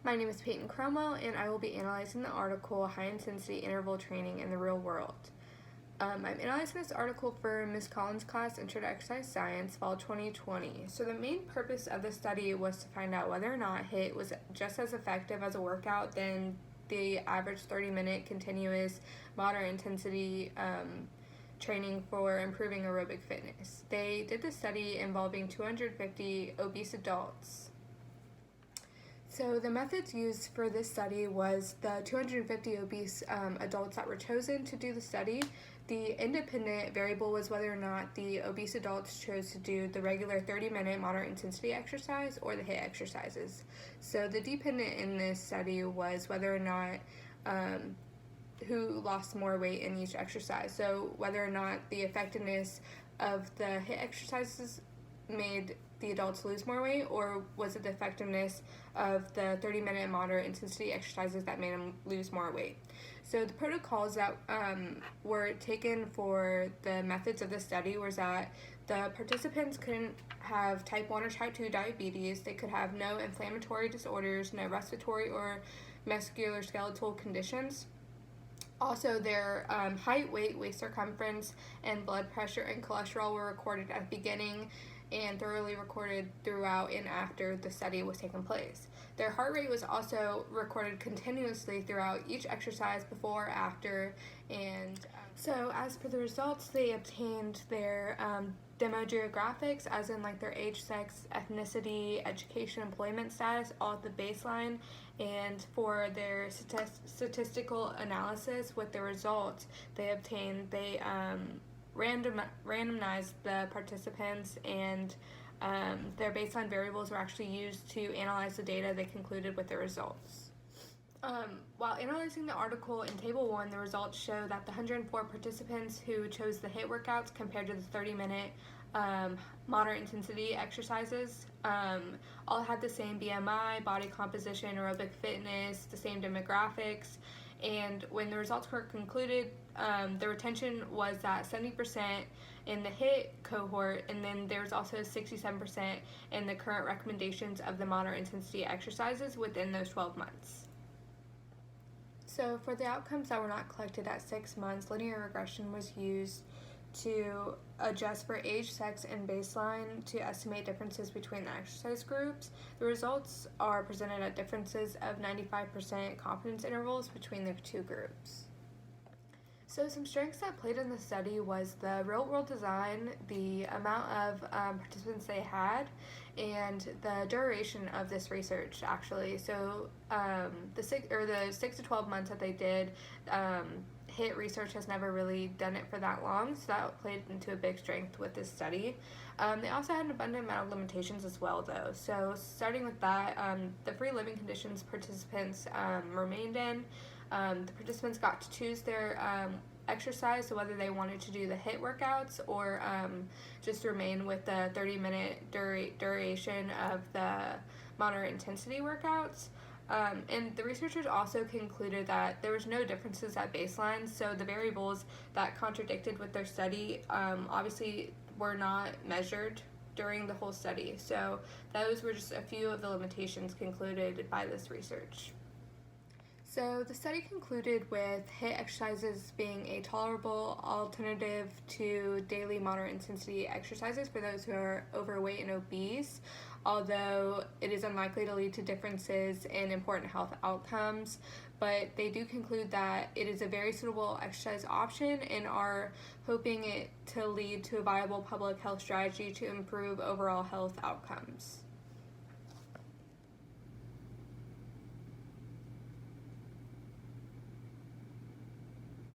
My name is Peyton Cromwell, and I will be analyzing the article High Intensity Interval Training in the Real World. I'm analyzing this article for Ms. Collins' class, Intro to Exercise Science, Fall 2020. So the main purpose of the study was to find out whether or not HIIT was just as effective as a workout than the average 30-minute continuous moderate intensity training for improving aerobic fitness. They did the study involving 250 obese adults. So the methods used for this study was the 250 obese adults that were chosen to do the study. The independent variable was whether or not the obese adults chose to do the regular 30-minute moderate intensity exercise or the HIIT exercises. So the dependent in this study was whether or not who lost more weight in each exercise. So whether or not the effectiveness of the HIIT exercises made the adults lose more weight, or was it the effectiveness of the 30-minute moderate intensity exercises that made them lose more weight? So the protocols that were taken for the methods of the study was that the participants couldn't have type 1 or type 2 diabetes, they could have no inflammatory disorders, no respiratory or musculoskeletal conditions. Also, their height, weight, waist circumference, and blood pressure and cholesterol were recorded at the beginning and thoroughly recorded throughout and after the study was taking place. Their heart rate was also recorded continuously throughout each exercise, before, after, and so as for the results, they obtained their demographics, as in like their age, sex, ethnicity, education, employment status, all at the baseline, and for their statistical analysis with the results they obtained, they randomized the participants, and their baseline variables were actually used to analyze the data they concluded with the results. While analyzing the article in Table 1, the results show that the 104 participants who chose the HIIT workouts compared to the 30-minute moderate intensity exercises all had the same BMI, body composition, aerobic fitness, the same demographics, and when the results were concluded, the retention was at 70% in the HIIT cohort, and then there's also 67% in the current recommendations of the moderate intensity exercises within those 12 months. So for the outcomes that were not collected at 6 months, linear regression was used to adjust for age, sex, and baseline to estimate differences between the exercise groups. The results are presented at differences of 95% confidence intervals between the two groups. So some strengths that played in the study was the real-world design, the amount of participants they had, and the duration of this research, actually. So the 6 to 12 months that they did, HIIT research has never really done it for that long, so that played into a big strength with this study. They also had an abundant amount of limitations as well, though. So starting with that, the free living conditions participants remained in. The participants got to choose their exercise, so whether they wanted to do the HIIT workouts or just remain with the 30-minute duration of the moderate intensity workouts. And the researchers also concluded that there was no differences at baseline, so the variables that contradicted with their study obviously were not measured during the whole study. So those were just a few of the limitations concluded by this research. So the study concluded with HIIT exercises being a tolerable alternative to daily moderate intensity exercises for those who are overweight and obese, although it is unlikely to lead to differences in important health outcomes. But they do conclude that it is a very suitable exercise option and are hoping it to lead to a viable public health strategy to improve overall health outcomes.